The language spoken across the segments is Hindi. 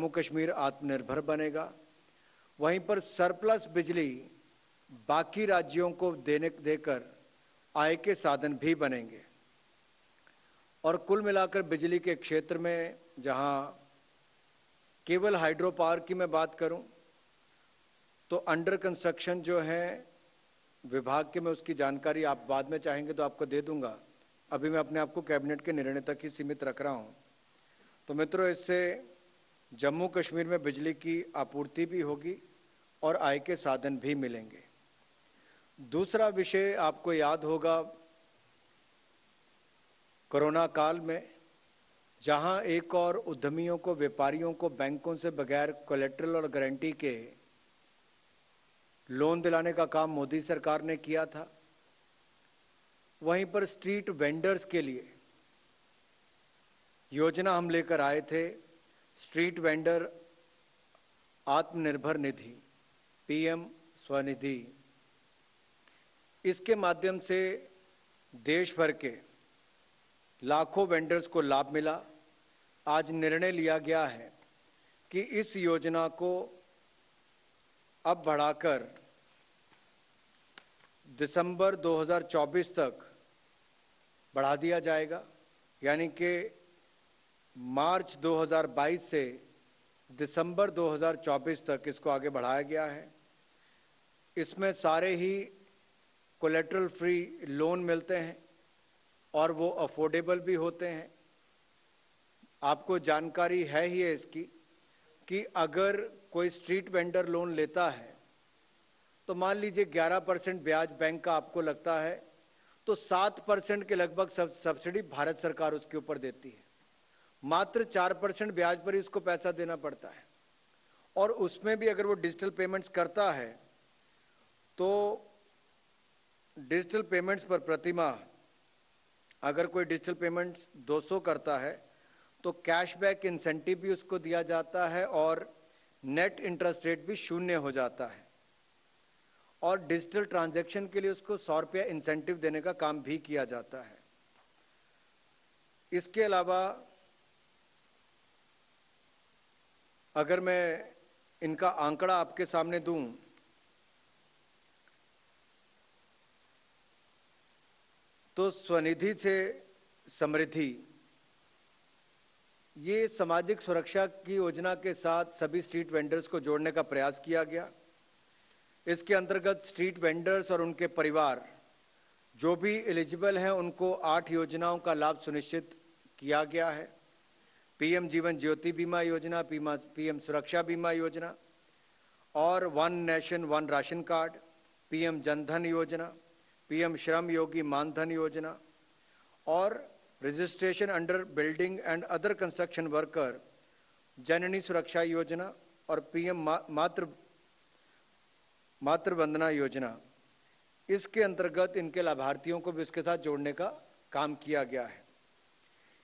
जम्मू कश्मीर आत्मनिर्भर बनेगा। वहीं पर सरप्लस बिजली बाकी राज्यों को देकर आय के साधन भी बनेंगे। और कुल मिलाकर बिजली के क्षेत्र में जहां केवल हाइड्रो पावर की मैं बात करूं तो अंडर कंस्ट्रक्शन जो है विभाग के, मैं उसकी जानकारी आप बाद में चाहेंगे तो आपको दे दूंगा। अभी मैं अपने आप को कैबिनेट के निर्णय तक ही सीमित रख रहा हूं। तो मित्रों, इससे जम्मू कश्मीर में बिजली की आपूर्ति भी होगी और आय के साधन भी मिलेंगे। दूसरा विषय आपको याद होगा, कोरोना काल में जहां एक और उद्यमियों को, व्यापारियों को बैंकों से बगैर कोलेटरल और गारंटी के लोन दिलाने का काम मोदी सरकार ने किया था, वहीं पर स्ट्रीट वेंडर्स के लिए योजना हम लेकर आए थे, street vendor Atmanirbhar Nidhi, PM Svanidhi. इसके माध्यम से देश भर के लाखों वेंडर्स को लाभ मिला। आज निर्णय लिया गया है कि इस योजना को अब बढ़ाकर दिसंबर 2024 तक बढ़ा दिया जाएगा, यानी कि मार्च 2022 से दिसंबर 2024 तक इसको आगे बढ़ाया गया है। इसमें सारे ही कोलेटरल फ्री लोन मिलते हैं और वो अफोर्डेबल भी होते हैं। आपको जानकारी है ही है इसकी कि अगर कोई स्ट्रीट वेंडर लोन लेता है तो मान लीजिए 11% ब्याज बैंक का आपको लगता है, तो 7% के लगभग सब्सिडी भारत सरकार उसके ऊपर देती है। मात्र 4% ब्याज पर ही उसको पैसा देना पड़ता है। और उसमें भी अगर वो डिजिटल पेमेंट्स करता है तो डिजिटल पेमेंट्स पर प्रतिमाह अगर कोई डिजिटल पेमेंट्स 200 करता है तो कैशबैक इंसेंटिव भी उसको दिया जाता है और नेट इंटरेस्ट रेट भी 0 हो जाता है। और डिजिटल ट्रांजैक्शन के लिए उसको 100 रुपया इंसेंटिव देने का काम भी किया जाता है। इसके अलावा अगर मैं इनका आंकड़ा आपके सामने दूं तो स्वनिधि से समृद्धि, ये सामाजिक सुरक्षा की योजना के साथ सभी स्ट्रीट वेंडर्स को जोड़ने का प्रयास किया गया। इसके अंतर्गत स्ट्रीट वेंडर्स और उनके परिवार जो भी एलिजिबल हैं उनको 8 योजनाओं का लाभ सुनिश्चित किया गया है। पीएम जीवन ज्योति बीमा योजना, पीएम सुरक्षा बीमा योजना और one nation one ration card, PM Jan Dhan Yojana, PM Shram Yogi Maandhan Yojana और registration under building and other construction worker Janani Suraksha Yojana और पीएम मातृ वंदना योजना। इसके अंतर्गत इनके लाभार्थियों को भी इसके साथ जोड़ने का काम किया गया है।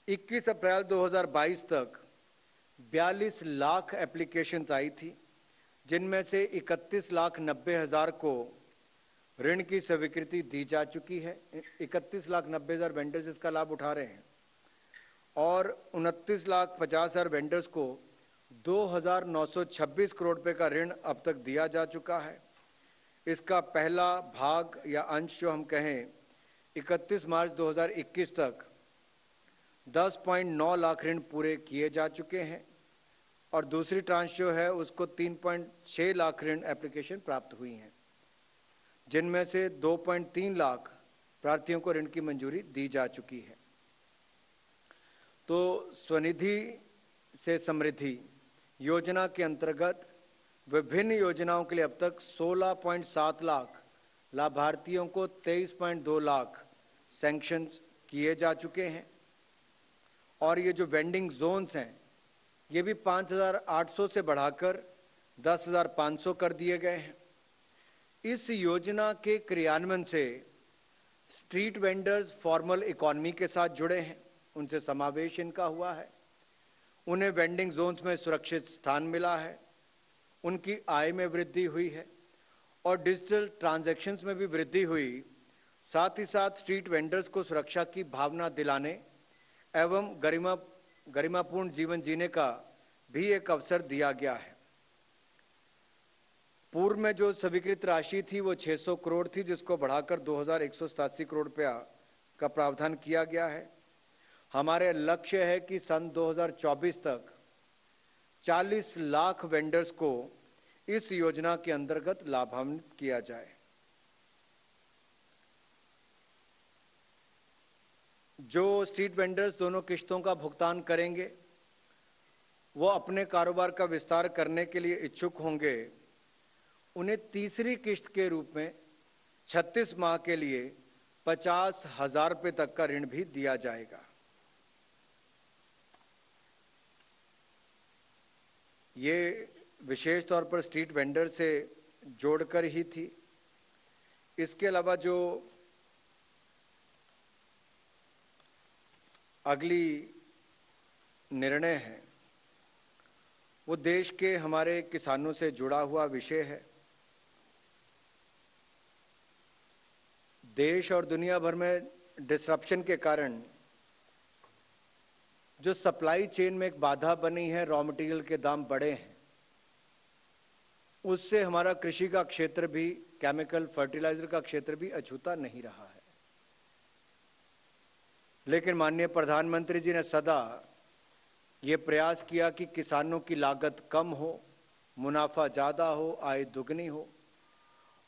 21 अप्रैल 2022 तक 42 लाख एप्लीकेशंस आई थी, जिनमें से 31,90,000 को ऋण की स्वीकृति दी जा चुकी है। 31,90,000 वेंडर्स इसका लाभ उठा रहे हैं और 29,50,000 वेंडर्स को 2,926 करोड़ रुपए का ऋण अब तक दिया जा चुका है। इसका पहला भाग या अंश जो हम कहें 31 मार्च 2021 तक 10.9 लाख ऋण पूरे किए जा चुके हैं और दूसरी ट्रांश जो है उसको 3.6 लाख ऋण एप्लीकेशन प्राप्त हुई हैं, जिनमें से 2.3 लाख प्रार्थियों को ऋण की मंजूरी दी जा चुकी है। तो स्वनिधि से समृद्धि योजना के अंतर्गत विभिन्न योजनाओं के लिए अब तक 16.7 लाख लाभार्थियों को 23.2 लाख सैंक्शंस किए जा चुके हैं और ये जो वेंडिंग जोन्स हैं ये भी 5,800 से बढ़ाकर 10,500 कर दिए गए हैं। इस योजना के क्रियान्वयन से स्ट्रीट वेंडर्स फॉर्मल इकोनॉमी के साथ जुड़े हैं, उनसे समावेश इनका हुआ है, उन्हें वेंडिंग जोन्स में सुरक्षित स्थान मिला है, उनकी आय में वृद्धि हुई है और डिजिटल ट्रांजैक्शंस में भी वृद्धि हुई। साथ ही साथ स्ट्रीट वेंडर्स को सुरक्षा की भावना दिलाने एवं गरिमापूर्ण जीवन जीने का भी एक अवसर दिया गया है। पूर्व में जो स्वीकृत राशि थी वो 600 करोड़ थी, जिसको बढ़ाकर 2187 करोड़ रुपया का प्रावधान किया गया है। हमारे लक्ष्य है कि सन 2024 तक 40 लाख वेंडर्स को इस योजना के अंतर्गत लाभान्वित किया जाए। जो स्ट्रीट वेंडर्स दोनों किश्तों का भुगतान करेंगे वो अपने कारोबार का विस्तार करने के लिए इच्छुक होंगे, उन्हें तीसरी किश्त के रूप में 36 माह के लिए 50,000 रुपये तक का ऋण भी दिया जाएगा। ये विशेष तौर पर स्ट्रीट वेंडर से जोड़कर ही थी। इसके अलावा जो अगली निर्णय है वो देश के हमारे किसानों से जुड़ा हुआ विषय है। देश और दुनिया भर में डिसरप्शन के कारण जो सप्लाई चेन में एक बाधा बनी है, रॉ मटेरियल के दाम बढ़े हैं, उससे हमारा कृषि का क्षेत्र भी, केमिकल फर्टिलाइजर का क्षेत्र भी अछूता नहीं रहा है। लेकिन माननीय प्रधानमंत्री जी ने सदा ये प्रयास किया कि किसानों की लागत कम हो, मुनाफा ज्यादा हो, आय दुगनी हो।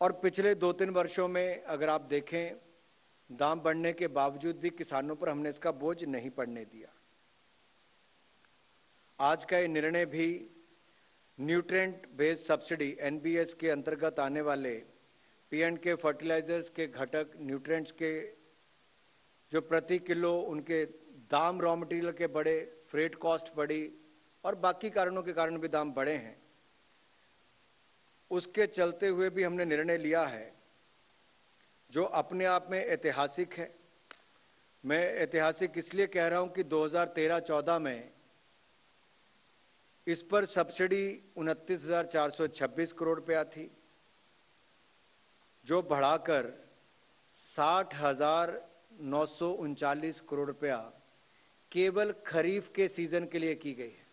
और पिछले 2-3 वर्षों में अगर आप देखें, दाम बढ़ने के बावजूद भी किसानों पर हमने इसका बोझ नहीं पड़ने दिया। आज का ये निर्णय भी न्यूट्रिएंट बेस्ड सब्सिडी एनबीएस के अंतर्गत आने वाले पीएंड फर्टिलाइजर्स के घटक, न्यूट्रिएंट्स के जो प्रति किलो उनके दाम रॉ मटेरियल के बढ़े, फ्रेट कॉस्ट बढ़ी और बाकी कारणों के कारण भी दाम बढ़े हैं, उसके चलते हुए भी हमने निर्णय लिया है जो अपने आप में ऐतिहासिक है। मैं ऐतिहासिक इसलिए कह रहा हूं कि 2013-14 में इस पर सब्सिडी 29,426 करोड़ रुपया थी, जो बढ़ाकर 60,939 करोड़ रुपया केवल खरीफ के सीजन के लिए की गई है।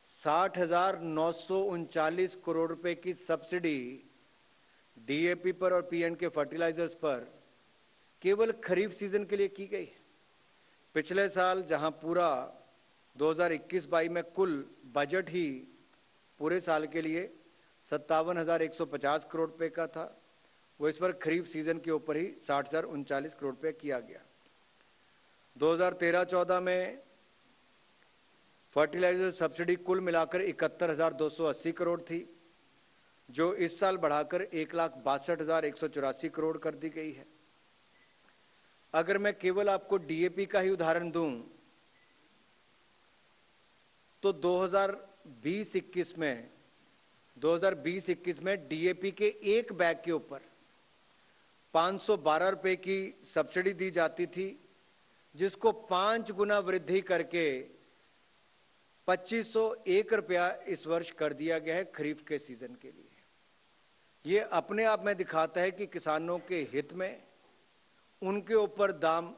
60,939 करोड़ रुपए की सब्सिडी डीएपी पर और पीएन के फर्टिलाइजर्स पर केवल खरीफ सीजन के लिए की गई है। पिछले साल जहां पूरा 2021-22 में कुल बजट ही पूरे साल के लिए 57,150 करोड़ रुपए का था, वो इस बार खरीफ सीजन के ऊपर ही 60,039 करोड़ रुपए किया गया। 2013-14 में फर्टिलाइजर सब्सिडी कुल मिलाकर 71,280 करोड़ थी, जो इस साल बढ़ाकर 1,62,184 करोड़ कर दी गई है। अगर मैं केवल आपको डीएपी का ही उदाहरण दूं तो 2020-21 में डीएपी के एक बैग के ऊपर 512 रुपए की सब्सिडी दी जाती थी, जिसको 5 गुना वृद्धि करके 2,501 रुपया इस वर्ष कर दिया गया है खरीफ के सीजन के लिए। ये अपने आप में दिखाता है कि किसानों के हित में उनके ऊपर दाम,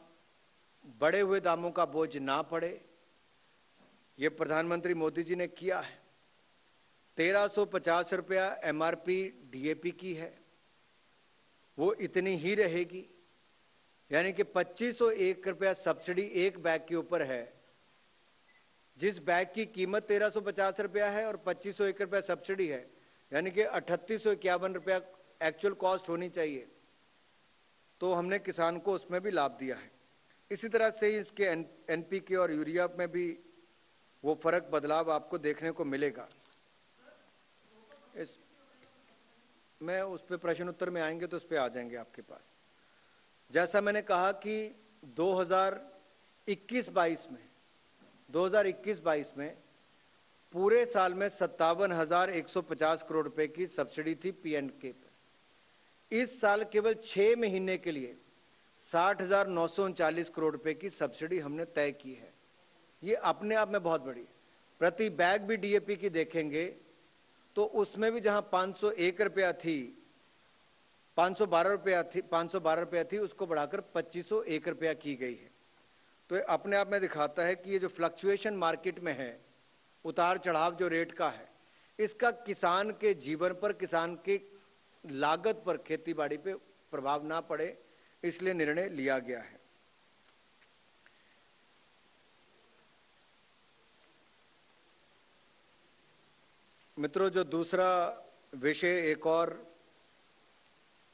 बढ़े हुए दामों का बोझ ना पड़े। ये प्रधानमंत्री मोदी जी ने किया है। 1,350 रुपया एमआरपी डीएपी की है, वो इतनी ही रहेगी, यानी कि 2,501 रुपया सब्सिडी एक बैग के ऊपर है। जिस बैग की कीमत 1,350 रुपया है और 2,501 रुपया सब्सिडी है, यानी कि 3,851 रुपया एक्चुअल कॉस्ट होनी चाहिए, तो हमने किसान को उसमें भी लाभ दिया है। इसी तरह से इसके एनपीके और यूरिया में भी वो फर्क, बदलाव आपको देखने को मिलेगा। मैं उस पर प्रश्न उत्तर में आएंगे तो उस पर आ जाएंगे आपके पास। जैसा मैंने कहा कि 2021-22 में पूरे साल में 57,150 करोड़ रुपए की सब्सिडी थी पीएनके पर। इस साल केवल 6 महीने के लिए 60,939 करोड़ रुपए की सब्सिडी हमने तय की है। ये अपने आप में बहुत बड़ी है। प्रति बैग भी डीएपी की देखेंगे तो उसमें भी जहां 501 रुपया थी, 512 रुपया थी, उसको बढ़ाकर 2,501 रुपया की गई है। तो ये अपने आप में दिखाता है कि ये जो फ्लक्चुएशन मार्केट में है उतार चढ़ाव जो रेट का है, इसका किसान के जीवन पर, किसान की लागत पर, खेतीबाड़ी पे प्रभाव ना पड़े, इसलिए निर्णय लिया गया है। मित्रों, जो दूसरा विषय एक और,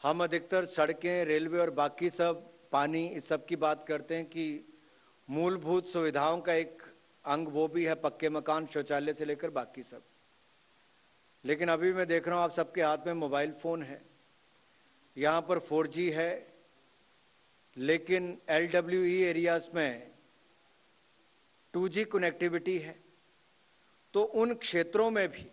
हम अधिकतर सड़कें, रेलवे और बाकी सब, पानी, इस सब की बात करते हैं कि मूलभूत सुविधाओं का एक अंग वो भी है पक्के मकान, शौचालय से लेकर बाकी सब। लेकिन अभी मैं देख रहा हूं आप सबके हाथ में मोबाइल फोन है, यहां पर 4G है, लेकिन LWE एरियाज में 2G कनेक्टिविटी है। तो उन क्षेत्रों में भी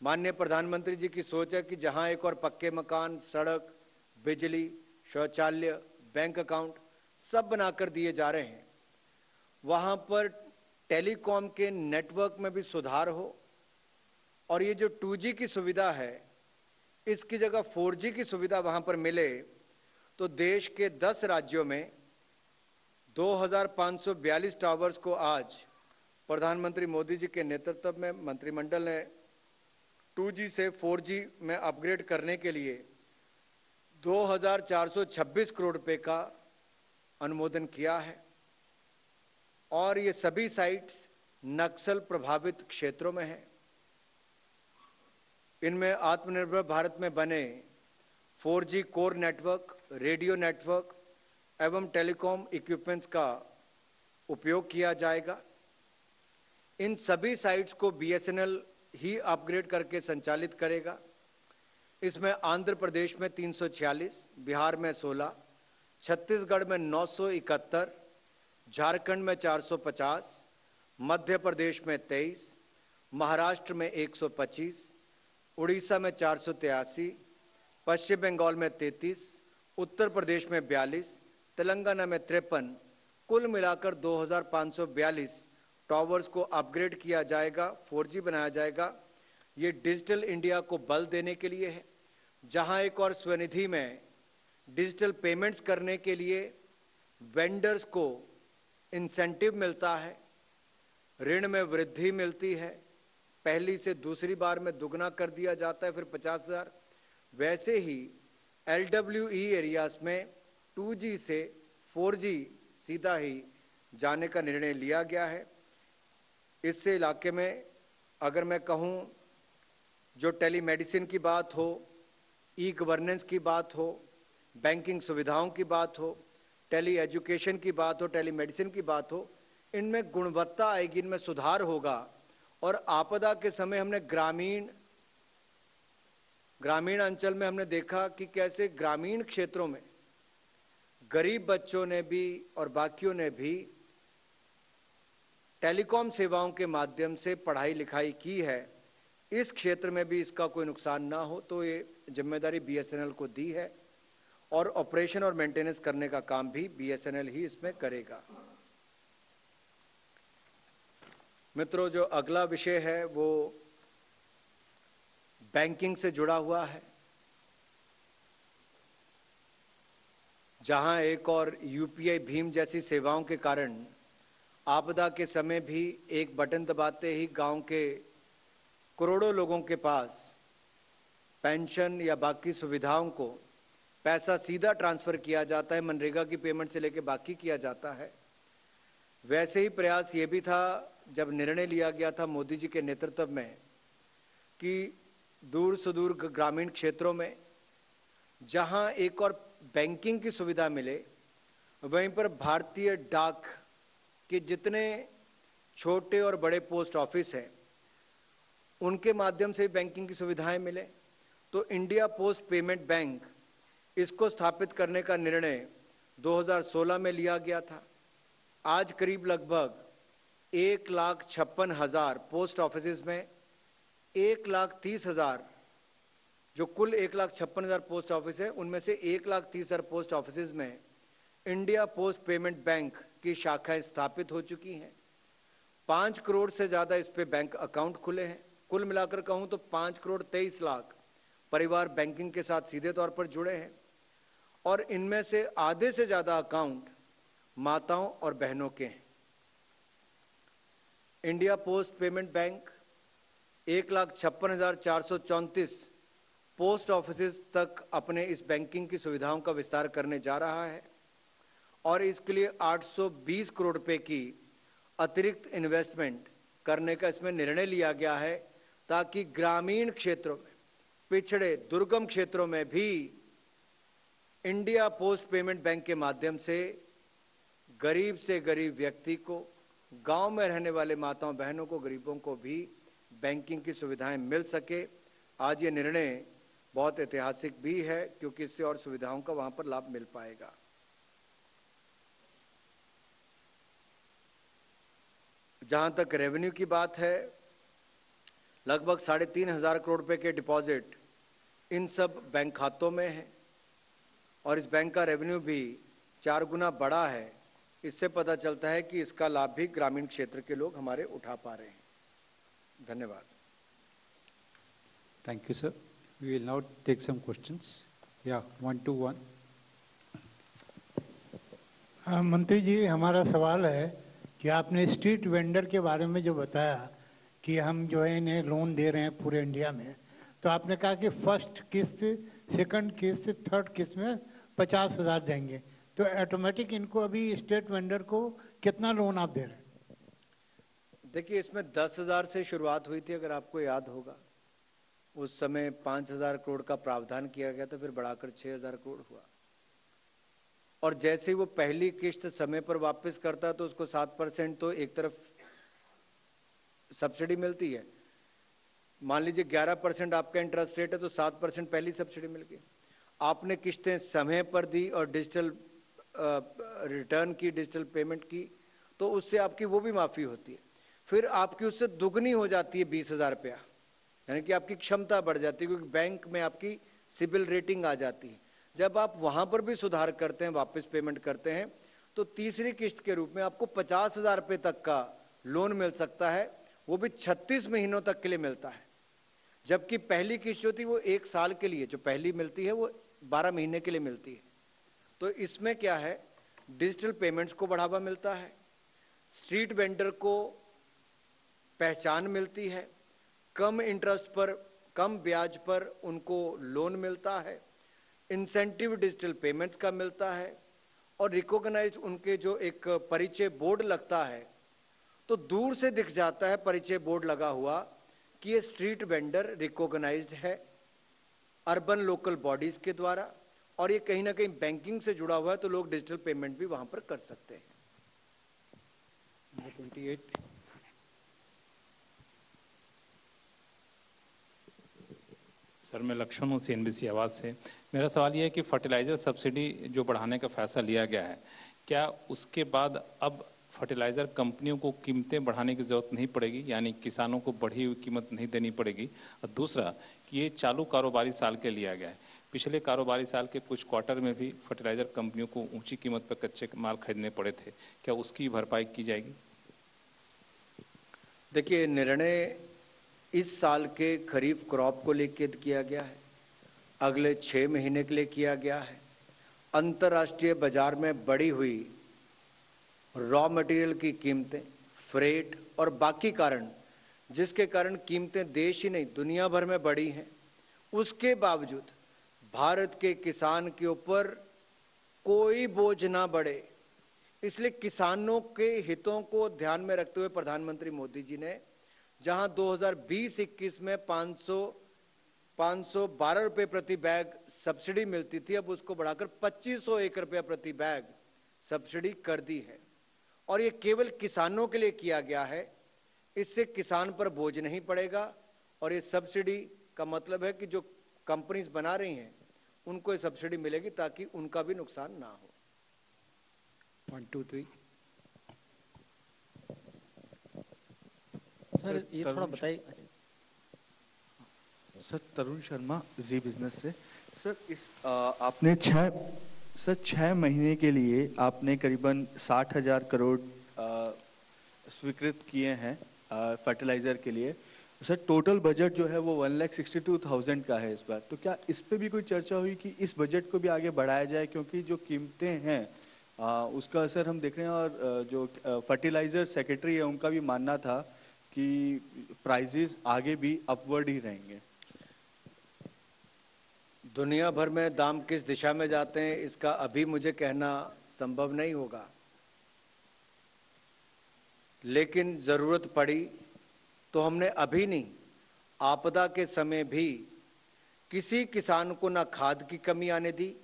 माननीय प्रधानमंत्री जी की सोच है कि जहां एक और पक्के मकान, सड़क, बिजली, शौचालय, बैंक अकाउंट सब बनाकर दिए जा रहे हैं, वहां पर टेलीकॉम के नेटवर्क में भी सुधार हो और ये जो 2G की सुविधा है इसकी जगह 4G की सुविधा वहां पर मिले, तो देश के 10 राज्यों में 2542 टावर्स को आज प्रधानमंत्री मोदी जी के नेतृत्व में मंत्रिमंडल ने 2G से 4G में अपग्रेड करने के लिए 2426 करोड़ रुपए का अनुमोदन किया है। और ये सभी साइट्स नक्सल प्रभावित क्षेत्रों में है। इनमें आत्मनिर्भर भारत में बने 4G core network, radio network एवं टेलीकॉम इक्विपमेंट्स का उपयोग किया जाएगा। इन सभी साइट्स को BSNL ही अपग्रेड करके संचालित करेगा। इसमें आंध्र प्रदेश में 346, बिहार में 16, छत्तीसगढ़ में 971, झारखंड में 450, मध्य प्रदेश में 23, महाराष्ट्र में 125, उड़ीसा में 483, पश्चिम बंगाल में 33, उत्तर प्रदेश में 42, तेलंगाना में 53, कुल मिलाकर 2542 टावर्स को अपग्रेड किया जाएगा, 4G बनाया जाएगा। ये डिजिटल इंडिया को बल देने के लिए है। जहां एक और स्वनिधि में डिजिटल पेमेंट्स करने के लिए वेंडर्स को इंसेंटिव मिलता है, ऋण में वृद्धि मिलती है, पहली से दूसरी बार में दुगना कर दिया जाता है, फिर 50,000। वैसे ही LWE एरियाज में 2G से 4G सीधा ही जाने का निर्णय लिया गया है। इससे इलाके में अगर मैं कहूं, जो टेलीमेडिसिन की बात हो, ई गवर्नेंस की बात हो, बैंकिंग सुविधाओं की बात हो, टेली एजुकेशन की बात हो, टेलीमेडिसिन की बात हो, इनमें गुणवत्ता आएगी, इनमें सुधार होगा। और आपदा के समय हमने ग्रामीण अंचल में हमने देखा कि कैसे ग्रामीण क्षेत्रों में गरीब बच्चों ने भी और बाकियों ने भी टेलीकॉम सेवाओं के माध्यम से पढ़ाई लिखाई की है। इस क्षेत्र में भी इसका कोई नुकसान ना हो, तो ये जिम्मेदारी BSNL को दी है और ऑपरेशन और मेंटेनेंस करने का काम भी BSNL ही इसमें करेगा। मित्रों, जो अगला विषय है वो बैंकिंग से जुड़ा हुआ है, जहां एक और UPI भीम जैसी सेवाओं के कारण आपदा के समय भी एक बटन दबाते ही गांव के करोड़ों लोगों के पास पेंशन या बाकी सुविधाओं को पैसा सीधा ट्रांसफर किया जाता है, मनरेगा की पेमेंट से लेकर बाकी किया जाता है। वैसे ही प्रयास ये भी था जब निर्णय लिया गया था मोदी जी के नेतृत्व में कि दूर सुदूर ग्रामीण क्षेत्रों में जहां एक और बैंकिंग की सुविधा मिले, वहीं पर भारतीय डाक के जितने छोटे और बड़े पोस्ट ऑफिस हैं उनके माध्यम से बैंकिंग की सुविधाएं मिले। तो इंडिया पोस्ट पेमेंट बैंक, इसको स्थापित करने का निर्णय 2016 में लिया गया था। आज करीब लगभग 1,56,000 पोस्ट ऑफिस में 1,30,000, जो कुल 1,56,000 पोस्ट ऑफिस है उनमें से 1,30,000 पोस्ट ऑफिस में इंडिया पोस्ट पेमेंट बैंक की शाखाएं स्थापित हो चुकी हैं। 5 करोड़ से ज्यादा इस पे बैंक अकाउंट खुले हैं। कुल मिलाकर कहूं तो 5 करोड़ 23 लाख परिवार बैंकिंग के साथ सीधे तौर पर जुड़े हैं और इनमें से आधे से ज्यादा अकाउंट माताओं और बहनों के हैं। India post payment bank 1,56,434 post office तक अपने इस बैंकिंग की सुविधाओं का विस्तार करने जा रहा है और इसके लिए 820 करोड़ रुपए की अतिरिक्त इन्वेस्टमेंट करने का इसमें निर्णय लिया गया है, ताकि ग्रामीण क्षेत्रों में, पिछड़े दुर्गम क्षेत्रों में भी इंडिया पोस्ट पेमेंट बैंक के माध्यम से गरीब व्यक्ति को, गांव में रहने वाले माताओं बहनों को, गरीबों को भी बैंकिंग की सुविधाएं मिल सके। आज ये निर्णय बहुत ऐतिहासिक भी है, क्योंकि इससे और सुविधाओं का वहां पर लाभ मिल पाएगा। जहां तक रेवेन्यू की बात है, लगभग 3,500 करोड़ रुपए के डिपॉजिट इन सब बैंक खातों में है और इस बैंक का रेवेन्यू भी 4 गुना बढ़ा है। इससे पता चलता है कि इसका लाभ भी ग्रामीण क्षेत्र के लोग हमारे उठा पा रहे हैं। धन्यवाद। Thank you sir. We will now take some questions. या 1 to 1। मंत्री जी, हमारा सवाल है कि आपने स्ट्रीट वेंडर के बारे में जो बताया कि हम जो है इन्हें लोन दे रहे हैं पूरे इंडिया में, तो आपने कहा कि फर्स्ट किस्त, सेकंड किस्त, थर्ड किस्त में 50,000 देंगे, तो ऑटोमेटिक इनको अभी स्ट्रीट वेंडर को कितना लोन आप दे रहे हैं? देखिए, इसमें 10,000 से शुरुआत हुई थी, अगर आपको याद होगा। उस समय 5,000 करोड़ का प्रावधान किया गया था, फिर बढ़ाकर 6,000 करोड़ हुआ। और जैसे ही वो पहली किस्त समय पर वापस करता है तो उसको 7% तो एक तरफ सब्सिडी मिलती है। मान लीजिए 11% आपका इंटरेस्ट रेट है तो 7% पहली सब्सिडी मिल गई। आपने किस्तें समय पर दी और डिजिटल रिटर्न की, डिजिटल पेमेंट की, तो उससे आपकी वो भी माफी होती है। फिर आपकी उससे दुगनी हो जाती है 20,000 रुपया, यानी कि आपकी क्षमता बढ़ जाती है, क्योंकि बैंक में आपकी सिबिल रेटिंग आ जाती है। जब आप वहां पर भी सुधार करते हैं, वापस पेमेंट करते हैं, तो तीसरी किस्त के रूप में आपको 50,000 रुपए तक का लोन मिल सकता है, वो भी 36 महीनों तक के लिए मिलता है। जबकि पहली किस्त होती है वो 1 साल के लिए, जो पहली मिलती है वो 12 महीने के लिए मिलती है। तो इसमें क्या है, डिजिटल पेमेंट्स को बढ़ावा मिलता है, स्ट्रीट वेंडर को पहचान मिलती है, कम इंटरेस्ट पर, कम ब्याज पर उनको लोन मिलता है, इंसेंटिव डिजिटल पेमेंट्स का मिलता है, और रिकॉग्नाइज उनके जो एक परिचय बोर्ड लगता है, तो दूर से दिख जाता है परिचय बोर्ड लगा हुआ कि ये स्ट्रीट वेंडर रिकॉग्नाइज्ड है अर्बन लोकल बॉडीज के द्वारा, और ये कहीं ना कहीं बैंकिंग से जुड़ा हुआ है, तो लोग डिजिटल पेमेंट भी वहां पर कर सकते हैं। 28। सर, मैं लक्ष्मण हूँ CNBC आवाज से। मेरा सवाल यह है कि फर्टिलाइजर सब्सिडी जो बढ़ाने का फैसला लिया गया है, क्या उसके बाद अब फर्टिलाइजर कंपनियों को कीमतें बढ़ाने की जरूरत नहीं पड़ेगी, यानी किसानों को बढ़ी हुई कीमत नहीं देनी पड़ेगी? और दूसरा कि ये चालू कारोबारी साल के लिया गया है, पिछले कारोबारी साल के कुछ क्वार्टर में भी फर्टिलाइजर कंपनियों को ऊंची कीमत पर कच्चे माल खरीदने पड़े थे, क्या उसकी भरपाई की जाएगी? देखिए, निर्णय इस साल के खरीफ क्रॉप को लेकर किया गया है, अगले 6 महीने के लिए किया गया है। अंतर्राष्ट्रीय बाजार में बढ़ी हुई रॉ मटेरियल की कीमतें, फ्रेट और बाकी कारण, जिसके कारण कीमतें देश ही नहीं दुनिया भर में बढ़ी हैं, उसके बावजूद भारत के किसान के ऊपर कोई बोझ ना बढ़े, इसलिए किसानों के हितों को ध्यान में रखते हुए प्रधानमंत्री मोदी जी ने, जहां 2020-21 में 512 रुपए प्रति बैग सब्सिडी मिलती थी, अब उसको बढ़ाकर 2501 रुपया प्रति बैग सब्सिडी कर दी है। और ये केवल किसानों के लिए किया गया है, इससे किसान पर बोझ नहीं पड़ेगा, और ये सब्सिडी का मतलब है कि जो कंपनीज बना रही हैं उनको ये सब्सिडी मिलेगी, ताकि उनका भी नुकसान ना हो। 1 2 3। सर ये थोड़ा बताइए। सर, तरुण शर्मा, जी बिजनेस से। सर, आपने 6 महीने के लिए आपने करीबन 60,000 करोड़ स्वीकृत किए हैं फर्टिलाइजर के लिए। सर, टोटल बजट जो है वो 1,62,000 का है इस बार, तो क्या इस पे भी कोई चर्चा हुई कि इस बजट को भी आगे बढ़ाया जाए, क्योंकि जो कीमतें हैं उसका असर हम देख रहे हैं। और जो फर्टिलाइजर सेक्रेटरी है उनका भी मानना था कि प्राइजेस आगे भी अपवर्ड ही रहेंगे। दुनिया भर में दाम किस दिशा में जाते हैं इसका अभी मुझे कहना संभव नहीं होगा, लेकिन जरूरत पड़ी तो हमने अभी नहीं, आपदा के समय भी किसी किसान को ना खाद की कमी आने दी,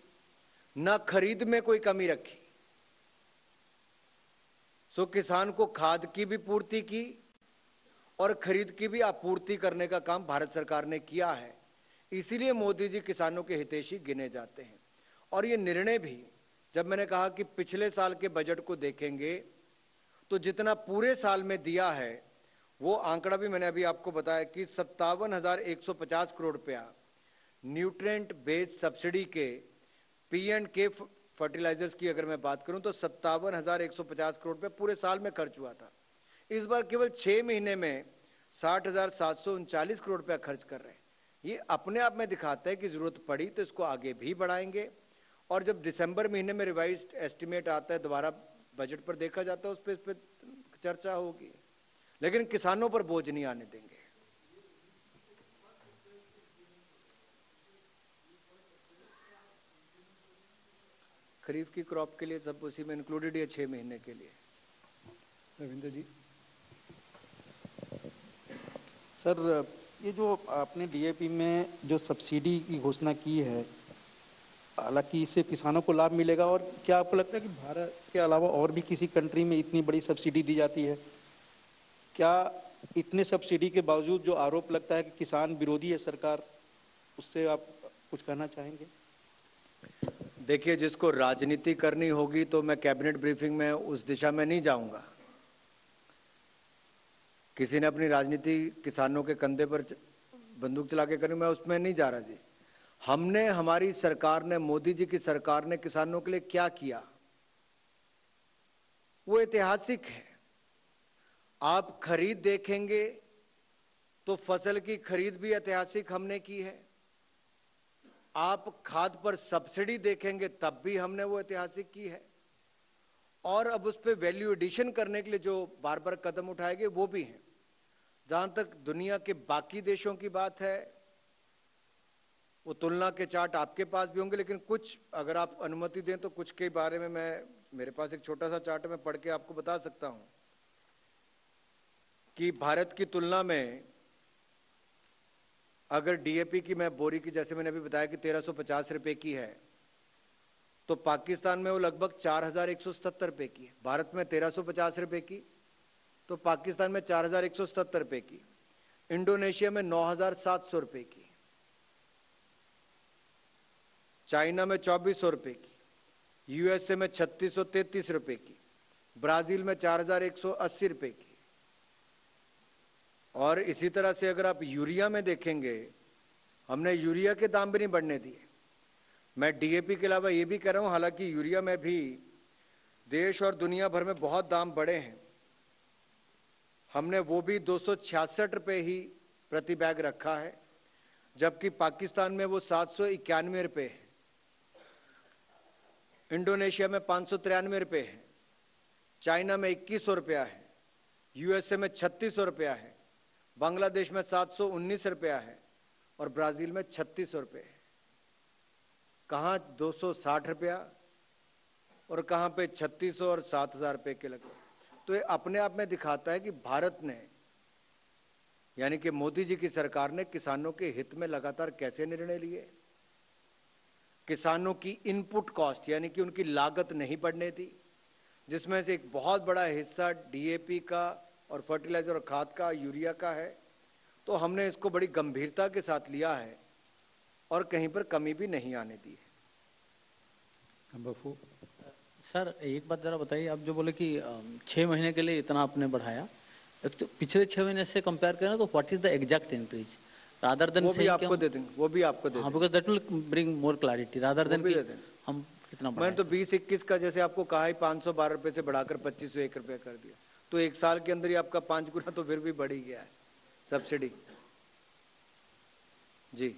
ना खरीद में कोई कमी रखी। सो किसान को खाद की भी पूर्ति की और खरीद की भी आपूर्ति करने का काम भारत सरकार ने किया है। इसीलिए मोदी जी किसानों के हितैषी गिने जाते हैं। और ये निर्णय भी, जब मैंने कहा कि पिछले साल के बजट को देखेंगे तो जितना पूरे साल में दिया है वो आंकड़ा भी मैंने अभी आपको बताया कि 57,150 करोड़ रुपया न्यूट्रिएंट बेस्ड सब्सिडी के P&K फर्टिलाइजर्स की अगर मैं बात करूं तो 57,150 करोड़ रुपए पूरे साल में खर्च हुआ था। इस बार केवल 6 महीने में 60,739 करोड़ रुपया खर्च कर रहे हैं। ये अपने आप में दिखाता है कि जरूरत पड़ी तो इसको आगे भी बढ़ाएंगे। और जब दिसंबर महीने में रिवाइज्ड एस्टिमेट आता है, दोबारा बजट पर देखा जाता है, उस पर चर्चा होगी, लेकिन किसानों पर बोझ नहीं आने देंगे। खरीफ की क्रॉप के लिए सब उसी में इंक्लूडेड है 6 महीने के लिए। रविंद्र जी। सर, ये जो आपने डीएपी में जो सब्सिडी की घोषणा की है, हालांकि इससे किसानों को लाभ मिलेगा, और क्या आपको लगता है कि भारत के अलावा और भी किसी कंट्री में इतनी बड़ी सब्सिडी दी जाती है? क्या इतने सब्सिडी के बावजूद जो आरोप लगता है कि किसान विरोधी है सरकार, उससे आप कुछ कहना चाहेंगे? देखिए, जिसको राजनीति करनी होगी तो मैं कैबिनेट ब्रीफिंग में उस दिशा में नहीं जाऊंगा। किसी ने अपनी राजनीति किसानों के कंधे पर बंदूक चला के करनी, मैं उसमें नहीं जा रहा जी। हमने, हमारी सरकार ने, मोदी जी की सरकार ने किसानों के लिए क्या किया वो ऐतिहासिक है। आप खरीद देखेंगे तो फसल की खरीद भी ऐतिहासिक हमने की है। आप खाद पर सब्सिडी देखेंगे तब भी हमने वो ऐतिहासिक की है। और अब उस पर वैल्यू एडिशन करने के लिए जो बार बार कदम उठाए गए वो भी हैं। जहां तक दुनिया के बाकी देशों की बात है, वो तुलना के चार्ट आपके पास भी होंगे, लेकिन कुछ अगर आप अनुमति दें तो कुछ के बारे में मेरे पास एक छोटा सा चार्ट मैं पढ़ के आपको बता सकता हूं कि भारत की तुलना में अगर डीएपी की, मैं बोरी की जैसे मैंने अभी बताया कि 1350 रुपए की है, तो पाकिस्तान में वो लगभग 4177 रुपए की है। भारत में 1350 रुपए की, तो पाकिस्तान में 4177 रुपए की। इंडोनेशिया में 9700 रुपए की, चाइना में 2400 रुपए की, यूएसए में 3633 रुपए की, ब्राजील में 4180 रुपए की। और इसी तरह से अगर आप यूरिया में देखेंगे, हमने यूरिया के दाम भी नहीं बढ़ने दिए। मैं डीएपी के अलावा ये भी कह रहा हूं, हालांकि यूरिया में भी देश और दुनिया भर में बहुत दाम बढ़े हैं, हमने वो भी 266 रुपए ही प्रति बैग रखा है, जबकि पाकिस्तान में वो 791 रुपए है, इंडोनेशिया में 593 रुपए है, चाइना में 2100 रुपया है, यूएसए में 3600 रुपया है, बांग्लादेश में 719 रुपया है और ब्राजील में 3600 रुपये है। कहां 260 रुपया और कहां पे 3600 और 7000 रुपए के लगे। तो ये अपने आप में दिखाता है कि भारत ने, यानी कि मोदी जी की सरकार ने किसानों के हित में लगातार कैसे निर्णय लिए। किसानों की इनपुट कॉस्ट यानी कि उनकी लागत नहीं बढ़ने दी, जिसमें से एक बहुत बड़ा हिस्सा डीएपी का और फर्टिलाइजर और खाद का, यूरिया का है। तो हमने इसको बड़ी गंभीरता के साथ लिया है और कहीं पर कमी भी नहीं आने दी है। नंबर 4। सर, एक बात जरा बताइए, आप जो बोले कि 6 महीने के लिए इतना आपने बढ़ाया, तो पिछले 6 महीने से कंपेयर करें तो what is the exact increase rather than? वो भी आपको दे देंगे, वो भी आपको दे देंगे। हाँ, because that will bring more clarity rather than कि हम कितना बढ़ाएं। मैंने तो 20-21 का जैसे आपको कहा है 512 रुपए से बढ़ाकर 2501 रुपए कर दिया, तो एक साल के अंदर ही आपका 5 गुना तो फिर भी बढ़ ही गया है सब्सिडी। जी,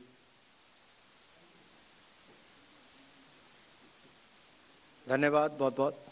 धन्यवाद बहुत बहुत।